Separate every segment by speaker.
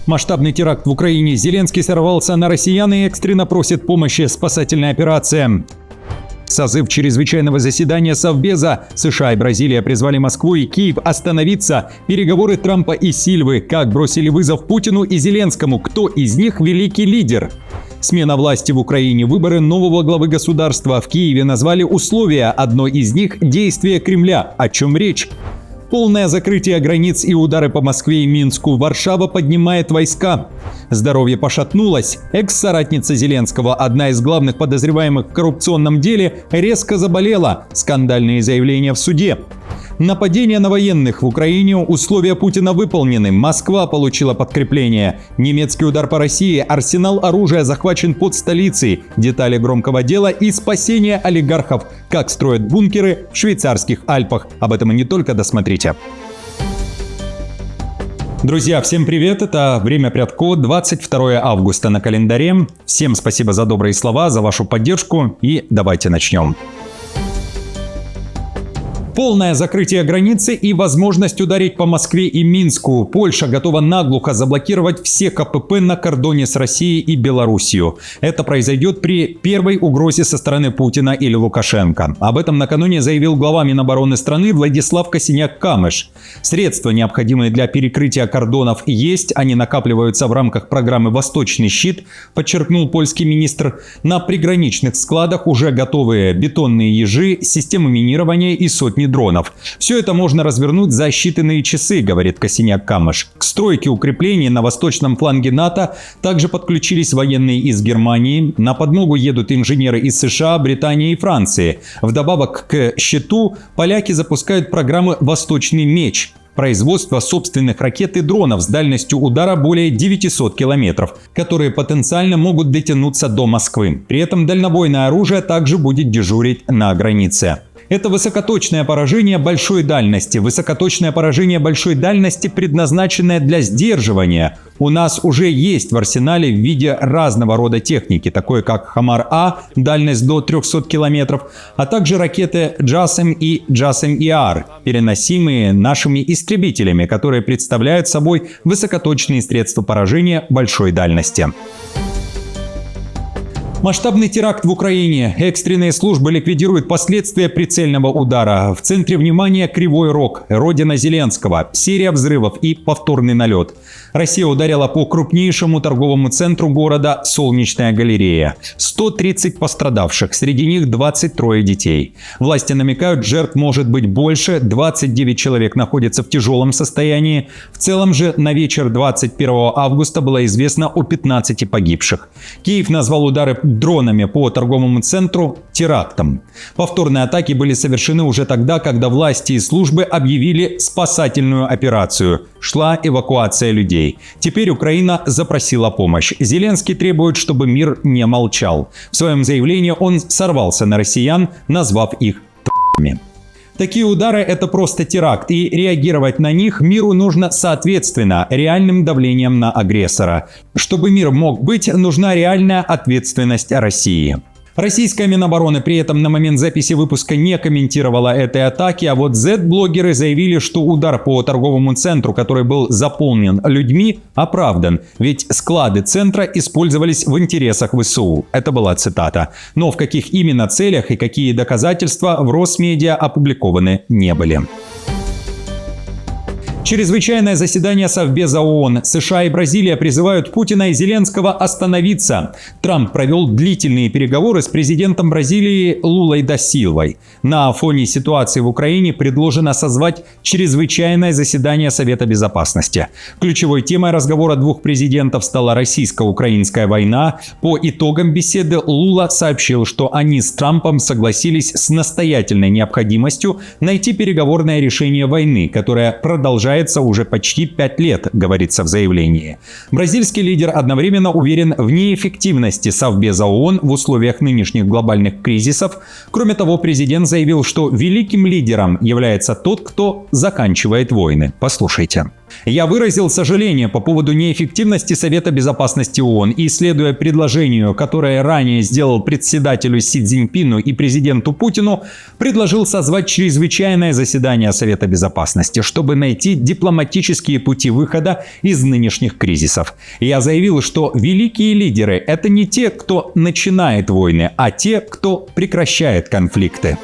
Speaker 1: Масштабный теракт в Украине. Зеленский сорвался на россиян и экстренно просит помощи. Спасательная операция. Созыв чрезвычайного заседания Совбеза. США и Бразилия призвали Москву и Киев остановиться. Переговоры Трампа и Сильвы. Как бросили вызов Путину и Зеленскому. Кто из них великий лидер? Смена власти в Украине. Выборы нового главы государства. В Киеве назвали условия. Одно из них – действия Кремля. О чем речь? Полное закрытие границ и удары по Москве и Минску. Варшава поднимает войска. Здоровье пошатнулось. Экс-соратница Зеленского, одна из главных подозреваемых в коррупционном деле, резко заболела. Скандальные заявления в суде. Нападение на военных в Украине. Условия Путина выполнены. Москва получила подкрепление. Немецкий удар по России. Арсенал оружия захвачен под столицей. Детали громкого дела и спасение олигархов. Как строят бункеры в швейцарских Альпах. Об этом и не только, досмотрите. Друзья, всем привет! Это «Время Прядко», 22 августа на календаре. Всем спасибо за добрые слова, за вашу поддержку и давайте начнем. Полное закрытие границы и возможность ударить по Москве и Минску. Польша готова наглухо заблокировать все КПП на кордоне с Россией и Белоруссией. Это произойдет при первой угрозе со стороны Путина или Лукашенко. Об этом накануне заявил глава Минобороны страны Владислав Косиняк-Камыш. Средства, необходимые для перекрытия кордонов, есть. Они накапливаются в рамках программы «Восточный щит», подчеркнул польский министр. На приграничных складах уже готовы бетонные ежи, системы минирования и сотни дронов. Все это можно развернуть за считанные часы, говорит Косиняк-Камыш. К стройке укреплений на восточном фланге НАТО также подключились военные из Германии. На подмогу едут инженеры из США, Британии и Франции. Вдобавок к щиту поляки запускают программу «Восточный меч». Производство собственных ракет и дронов с дальностью удара более 900 километров, которые потенциально могут дотянуться до Москвы. При этом дальнобойное оружие также будет дежурить на границе. Это высокоточное поражение большой дальности. Высокоточное поражение большой дальности, предназначенное для сдерживания. У нас уже есть в арсенале в виде разного рода техники, такой как Хамар-А, дальность до 300 километров, а также ракеты JASSM и JASSM-ER, переносимые нашими истребителями, которые представляют собой высокоточные средства поражения большой дальности. Масштабный теракт в Украине. Экстренные службы ликвидируют последствия прицельного удара. В центре внимания Кривой Рог, родина Зеленского, серия взрывов и повторный налет. Россия ударила по крупнейшему торговому центру города Солнечная галерея. 130 пострадавших, среди них 23 детей. Власти намекают, жертв может быть больше, 29 человек находятся в тяжелом состоянии. В целом же на вечер 21 августа было известно о 15 погибших. Киев назвал удары дронами по торговому центру терактом. Повторные атаки были совершены уже тогда, когда власти и службы объявили спасательную операцию. Шла эвакуация людей. Теперь Украина запросила помощь. Зеленский требует, чтобы мир не молчал. В своем заявлении он сорвался на россиян, назвав их ***ми. Такие удары – это просто теракт, и реагировать на них миру нужно соответственно реальным давлением на агрессора. Чтобы мир мог быть, нужна реальная ответственность России. Российская Минобороны при этом на момент записи выпуска не комментировала этой атаки, а вот Z-блогеры заявили, что удар по торговому центру, который был заполнен людьми, оправдан, ведь склады центра использовались в интересах ВСУ. Это была цитата. Но в каких именно целях и какие доказательства в Росмедиа опубликованы не были. Чрезвычайное заседание Совбеза ООН. США и Бразилия призывают Путина и Зеленского остановиться. Трамп провел длительные переговоры с президентом Бразилии Лулой да Силвой. На фоне ситуации в Украине предложено созвать чрезвычайное заседание Совета Безопасности. Ключевой темой разговора двух президентов стала российско-украинская война. По итогам беседы Лула сообщил, что они с Трампом согласились с настоятельной необходимостью найти переговорное решение войны, которая продолжается уже почти 5 лет, говорится в заявлении. Бразильский лидер одновременно уверен в неэффективности Совбеза ООН в условиях нынешних глобальных кризисов. Кроме того, президент заявил, что великим лидером является тот, кто заканчивает войны. Послушайте. Я выразил сожаление по поводу неэффективности Совета Безопасности ООН и, следуя предложению, которое ранее сделал председателю Си Цзиньпину и президенту Путину, предложил созвать чрезвычайное заседание Совета Безопасности, чтобы найти дипломатические пути выхода из нынешних кризисов. Я заявил, что великие лидеры – это не те, кто начинает войны, а те, кто прекращает конфликты.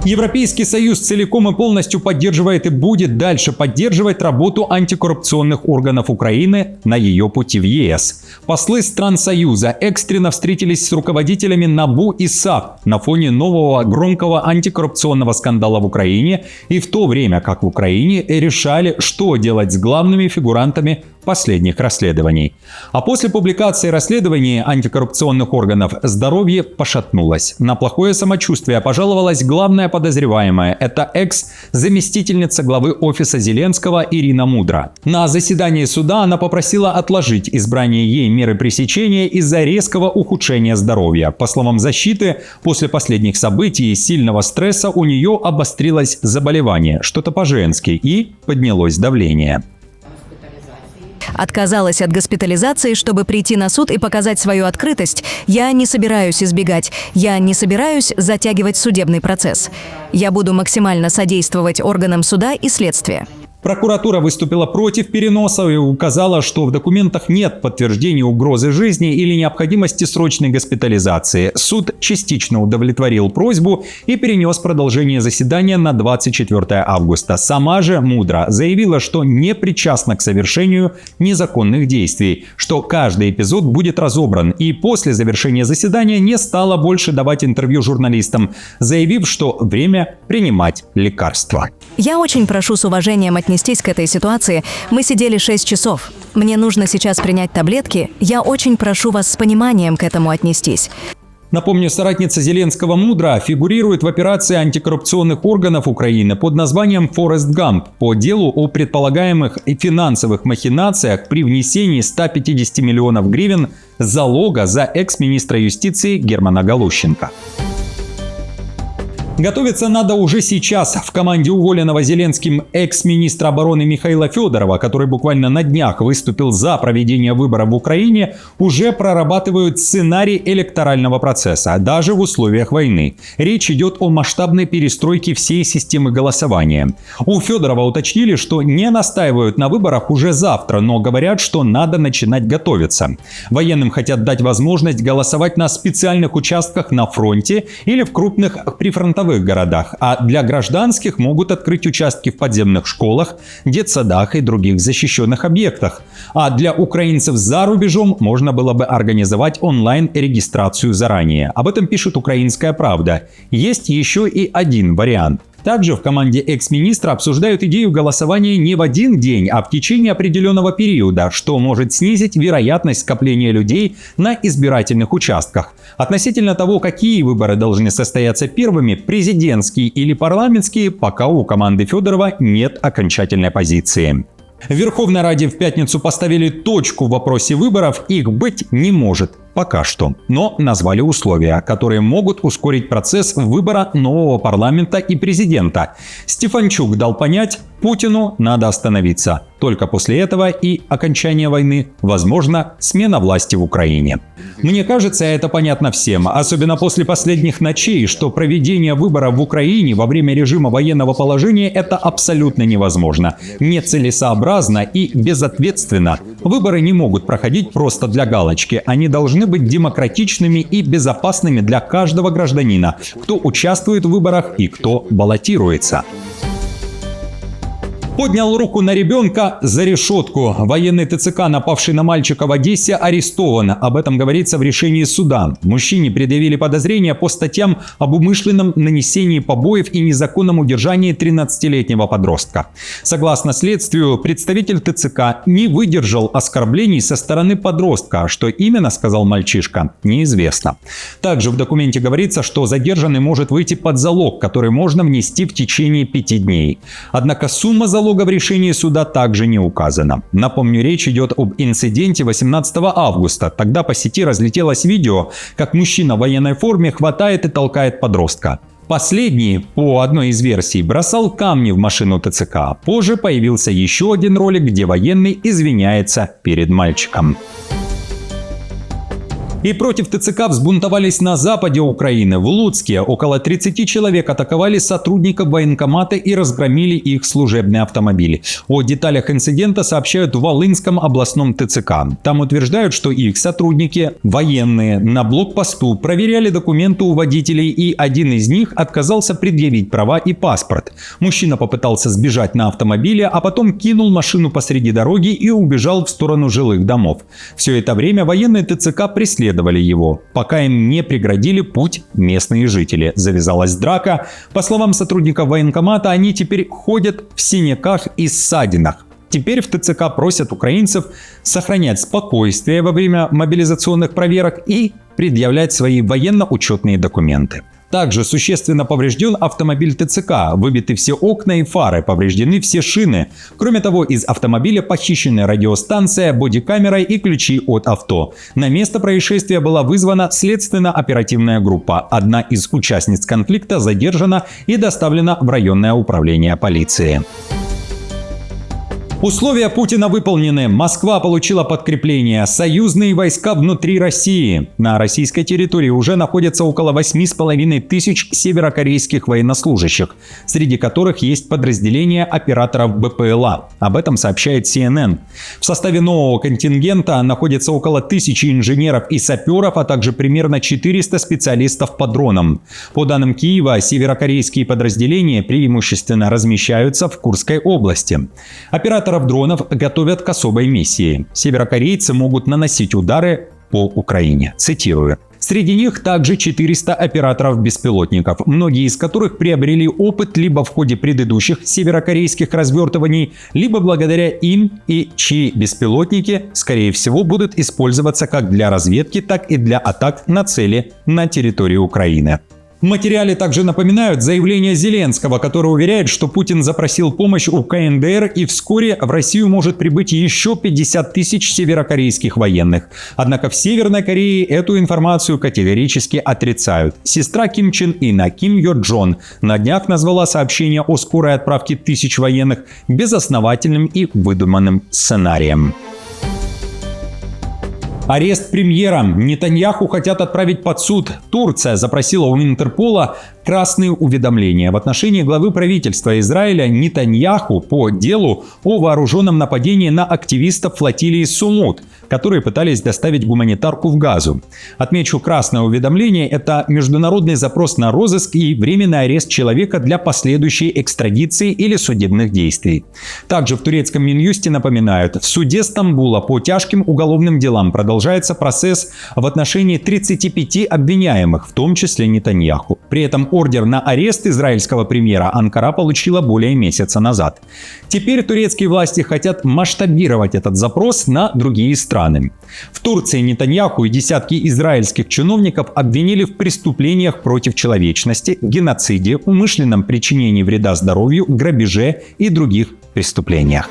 Speaker 1: Европейский Союз целиком и полностью поддерживает и будет дальше поддерживать работу антикоррупционных органов Украины на ее пути в ЕС. Послы стран Союза экстренно встретились с руководителями НАБУ и САП на фоне нового громкого антикоррупционного скандала в Украине и в то время, как в Украине решали, что делать с главными фигурантами последних расследований. А после публикации расследований антикоррупционных органов здоровье пошатнулось. На плохое самочувствие пожаловалась главная подозреваемая. Это экс-заместительница главы офиса Зеленского Ирина Мудра. На заседании суда она попросила отложить избрание ей меры пресечения из-за резкого ухудшения здоровья. По словам защиты, после последних событий и сильного стресса у нее обострилось заболевание, что-то по-женски, и поднялось давление.
Speaker 2: Отказалась от госпитализации, чтобы прийти на суд и показать свою открытость. Я не собираюсь избегать. Я не собираюсь затягивать судебный процесс. Я буду максимально содействовать органам суда и следствия.
Speaker 1: Прокуратура выступила против переноса и указала, что в документах нет подтверждения угрозы жизни или необходимости срочной госпитализации. Суд частично удовлетворил просьбу и перенес продолжение заседания на 24 августа. Сама же Мудра заявила, что не причастна к совершению незаконных действий, что каждый эпизод будет разобран, и после завершения заседания не стала больше давать интервью журналистам, заявив, что время принимать лекарства.
Speaker 2: Я очень прошу с уважением отнестись к этой ситуации. Мы сидели 6 часов. Мне нужно сейчас принять таблетки. Я очень прошу вас с пониманием к этому отнестись.
Speaker 1: Напомню, соратница Зеленского Мудра фигурирует в операции антикоррупционных органов Украины под названием «Форест Гамп» по делу о предполагаемых финансовых махинациях при внесении 150 миллионов гривен залога за экс-министра юстиции Германа Галущенко. Готовиться надо уже сейчас. В команде уволенного Зеленским экс-министра обороны Михаила Федорова, который буквально на днях выступил за проведение выборов в Украине, уже прорабатывают сценарий электорального процесса, даже в условиях войны. Речь идет о масштабной перестройке всей системы голосования. У Федорова уточнили, что не настаивают на выборах уже завтра, но говорят, что надо начинать готовиться. Военным хотят дать возможность голосовать на специальных участках на фронте или в крупных прифронтовых городах, а для гражданских могут открыть участки в подземных школах, детсадах и других защищенных объектах. А для украинцев за рубежом можно было бы организовать онлайн-регистрацию заранее. Об этом пишет «Украинская правда». Есть еще и один вариант. Также в команде экс-министра обсуждают идею голосования не в один день, а в течение определенного периода, что может снизить вероятность скопления людей на избирательных участках. Относительно того, какие выборы должны состояться первыми, президентские или парламентские, пока у команды Федорова нет окончательной позиции. В Верховной Раде в пятницу поставили точку в вопросе выборов, их быть не может. Пока что. Но назвали условия, которые могут ускорить процесс выбора нового парламента и президента. Стефанчук дал понять, Путину надо остановиться. Только после этого и окончания войны, возможно, смена власти в Украине. Мне кажется, это понятно всем, особенно после последних ночей, что проведение выборов в Украине во время режима военного положения – это абсолютно невозможно, нецелесообразно и безответственно. Выборы не могут проходить просто для галочки, они должны быть демократичными и безопасными для каждого гражданина, кто участвует в выборах и кто баллотируется. Поднял руку на ребенка за решетку. Военный ТЦК, напавший на мальчика в Одессе, арестован. Об этом говорится в решении суда. Мужчине предъявили подозрения по статьям об умышленном нанесении побоев и незаконном удержании 13-летнего подростка. Согласно следствию, представитель ТЦК не выдержал оскорблений со стороны подростка. Что именно сказал мальчишка, неизвестно. Также в документе говорится, что задержанный может выйти под залог, который можно внести в течение 5 дней. Однако сумма залога в решении суда также не указана. Напомню, речь идет об инциденте 18 августа. Тогда по сети разлетелось видео, как мужчина в военной форме хватает и толкает подростка. Последний, по одной из версий, бросал камни в машину ТЦК. Позже появился еще один ролик, где военный извиняется перед мальчиком. И против ТЦК взбунтовались на западе Украины. В Луцке около 30 человек атаковали сотрудников военкомата и разгромили их служебный автомобиль. О деталях инцидента сообщают в Волынском областном ТЦК. Там утверждают, что их сотрудники, военные, на блокпосту проверяли документы у водителей, и один из них отказался предъявить права и паспорт. Мужчина попытался сбежать на автомобиле, а потом кинул машину посреди дороги и убежал в сторону жилых домов. Все это время военные ТЦК преследовали его, пока им не преградили путь местные жители. Завязалась драка. По словам сотрудников военкомата, они теперь ходят в синяках и ссадинах. Теперь в ТЦК просят украинцев сохранять спокойствие во время мобилизационных проверок и предъявлять свои военно-учетные документы. Также существенно поврежден автомобиль ТЦК, выбиты все окна и фары, повреждены все шины. Кроме того, из автомобиля похищены радиостанция, бодикамера и ключи от авто. На место происшествия была вызвана следственно-оперативная группа. Одна из участниц конфликта задержана и доставлена в районное управление полиции. Условия Путина выполнены. Москва получила подкрепление. Союзные войска внутри России. На российской территории уже находятся около 8,5 тысяч северокорейских военнослужащих, среди которых есть подразделения операторов БПЛА. Об этом сообщает CNN. В составе нового контингента находится около 1000 инженеров и саперов, а также примерно 400 специалистов по дронам. По данным Киева, северокорейские подразделения преимущественно размещаются в Курской области. Операторов дронов готовят к особой миссии. Северокорейцы могут наносить удары по Украине. Цитирую. Среди них также 400 операторов беспилотников, многие из которых приобрели опыт либо в ходе предыдущих северокорейских развертываний, либо благодаря им, и чьи беспилотники, скорее всего, будут использоваться как для разведки, так и для атак на цели на территории Украины. В материале также напоминают заявление Зеленского, который уверяет, что Путин запросил помощь у КНДР, и вскоре в Россию может прибыть еще 50 тысяч северокорейских военных. Однако в Северной Корее эту информацию категорически отрицают. Сестра Ким Чен Ына, Ким Йо Джон, на днях назвала сообщение о скорой отправке тысяч военных безосновательным и выдуманным сценарием. Арест премьера. Нетаньяху хотят отправить под суд. Турция запросила у Интерпола красные уведомления в отношении главы правительства Израиля Нетаньяху по делу о вооруженном нападении на активистов флотилии Сумут, которые пытались доставить гуманитарку в Газу. Отмечу, красное уведомление – это международный запрос на розыск и временный арест человека для последующей экстрадиции или судебных действий. Также в турецком Минюсте напоминают, в суде Стамбула по тяжким уголовным делам продолжается процесс в отношении 35 обвиняемых, в том числе Нетаньяху. При этом ордер на арест израильского премьера Анкара получила более месяца назад. Теперь турецкие власти хотят масштабировать этот запрос на другие страны. В Турции Нетаньяху и десятки израильских чиновников обвинили в преступлениях против человечности, геноциде, умышленном причинении вреда здоровью, грабеже и других преступлениях.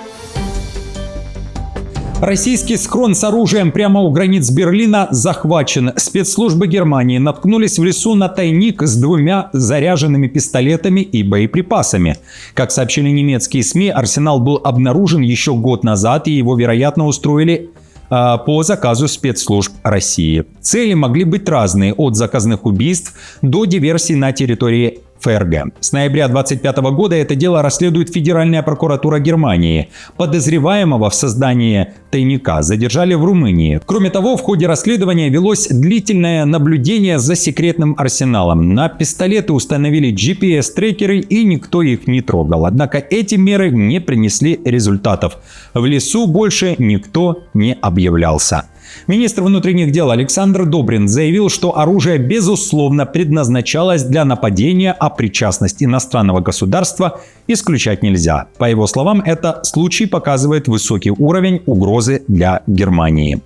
Speaker 1: Российский схрон с оружием прямо у границ Берлина захвачен. Спецслужбы Германии наткнулись в лесу на тайник с 2 заряженными пистолетами и боеприпасами. Как сообщили немецкие СМИ, арсенал был обнаружен еще год назад, и его, вероятно, устроили по заказу спецслужб России. Цели могли быть разные, от заказных убийств до диверсий на территории ФРГ. С ноября 2025 года это дело расследует Федеральная прокуратура Германии. Подозреваемого в создании тайника задержали в Румынии. Кроме того, в ходе расследования велось длительное наблюдение за секретным арсеналом. На пистолеты установили GPS-трекеры, и никто их не трогал. Однако эти меры не принесли результатов. В лесу больше никто не объявлялся. Министр внутренних дел Александр Добрин заявил, что оружие безусловно предназначалось для нападения, а причастность иностранного государства исключать нельзя. По его словам, этот случай показывает высокий уровень угрозы для Германии.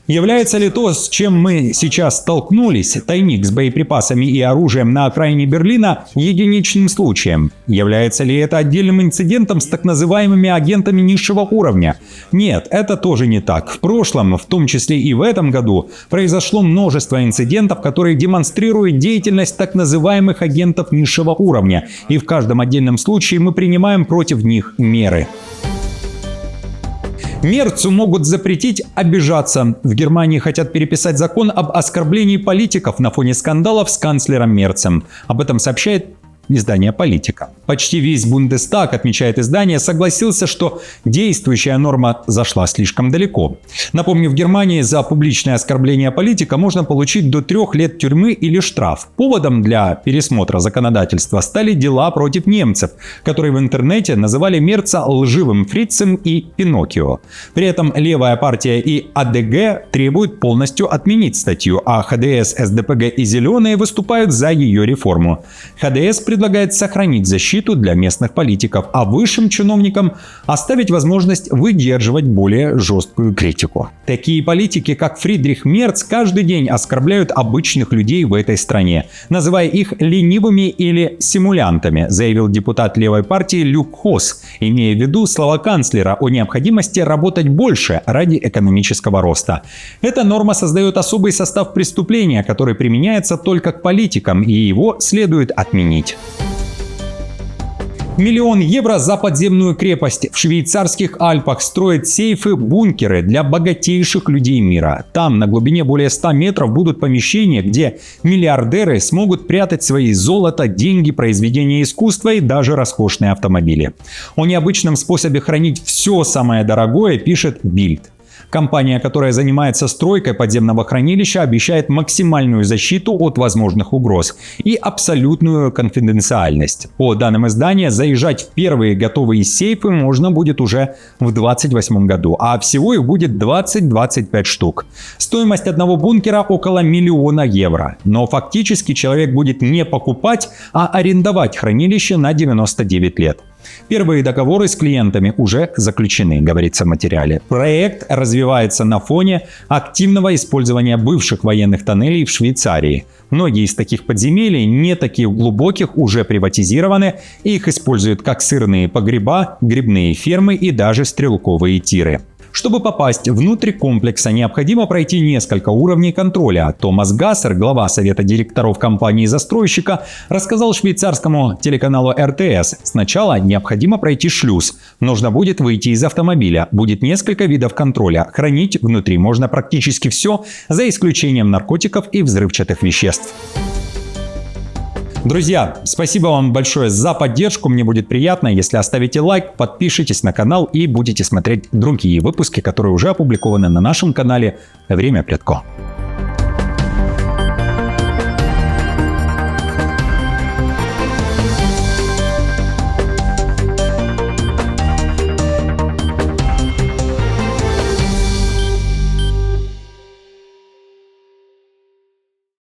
Speaker 1: Является ли то, с чем мы сейчас столкнулись, тайник с боеприпасами и оружием на окраине Берлина, единичным случаем? Является ли это отдельным инцидентом с так называемыми агентами низшего уровня? Нет, это тоже не так. В прошлом, в том числе и в этом году, произошло множество инцидентов, которые демонстрируют деятельность так называемых агентов низшего уровня, и в каждом отдельном случае мы принимаем против них меры. Мерцу могут запретить обижаться. В Германии хотят переписать закон об оскорблении политиков на фоне скандалов с канцлером Мерцем. Об этом сообщает издание «Политика». Почти весь Бундестаг, отмечает издание, согласился, что действующая норма зашла слишком далеко. Напомню, в Германии за публичное оскорбление политика можно получить до 3 лет тюрьмы или штраф. Поводом для пересмотра законодательства стали дела против немцев, которые в интернете называли Мерца лживым фрицем и Пиноккио. При этом левая партия и АДГ требуют полностью отменить статью, а ХДС, СДПГ и Зеленые выступают за ее реформу. ХДС предлагает сохранить защиту для местных политиков, а высшим чиновникам оставить возможность выдерживать более жесткую критику. Такие политики, как Фридрих Мерц, каждый день оскорбляют обычных людей в этой стране, называя их ленивыми или симулянтами, заявил депутат левой партии Люк Хосс, имея в виду слова канцлера о необходимости работать больше ради экономического роста. Эта норма создает особый состав преступления, который применяется только к политикам, и его следует отменить. 1 000 000 евро за подземную крепость. В швейцарских Альпах строят сейфы-бункеры для богатейших людей мира. Там на глубине более 100 метров будут помещения, где миллиардеры смогут прятать свои золото, деньги, произведения искусства и даже роскошные автомобили. О необычном способе хранить все самое дорогое пишет Bild. Компания, которая занимается стройкой подземного хранилища, обещает максимальную защиту от возможных угроз и абсолютную конфиденциальность. По данным издания, заезжать в первые готовые сейфы можно будет уже в 2028 году, а всего их будет 20-25 штук. Стоимость одного бункера около 1 000 000 евро. Но фактически человек будет не покупать, а арендовать хранилище на 99 лет. Первые договоры с клиентами уже заключены, говорится в материале. Проект развивается на фоне активного использования бывших военных тоннелей в Швейцарии. Многие из таких подземелий, не таких глубоких, уже приватизированы, и их используют как сырные погреба, грибные фермы и даже стрелковые тиры. Чтобы попасть внутрь комплекса, необходимо пройти несколько уровней контроля. Томас Гассер, глава совета директоров компании-застройщика, рассказал швейцарскому телеканалу РТС. Сначала необходимо пройти шлюз. Нужно будет выйти из автомобиля. Будет несколько видов контроля. Хранить внутри можно практически все, за исключением наркотиков и взрывчатых веществ. Друзья, спасибо вам большое за поддержку. Мне будет приятно, если оставите лайк, подпишитесь на канал и будете смотреть другие выпуски, которые уже опубликованы на нашем канале «Время Плетко».